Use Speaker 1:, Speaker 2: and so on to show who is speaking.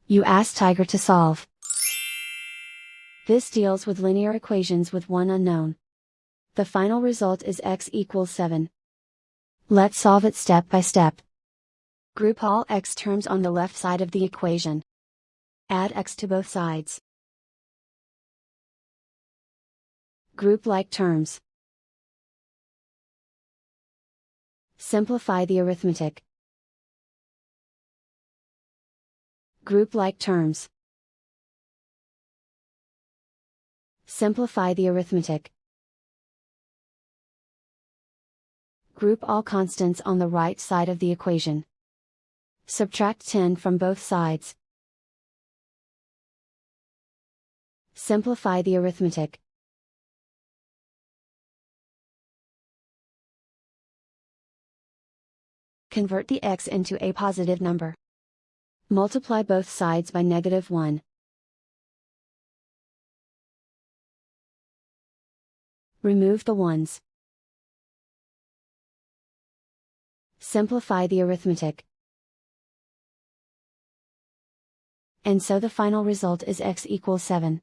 Speaker 1: You ask Tiger to solve. This deals with linear equations with one unknown. The final result is x equals 7. Let's solve it step by step. Group all x terms on the left side of the equation. Add x to both sides. Group like terms. Simplify the arithmetic. Group like terms. Simplify the arithmetic. Group all constants on the right side of the equation. Subtract 10 from both sides. Simplify the arithmetic. Convert the x into a positive number. Multiply both sides by -1. Remove the ones. Simplify the arithmetic. And so the final result is x equals 7.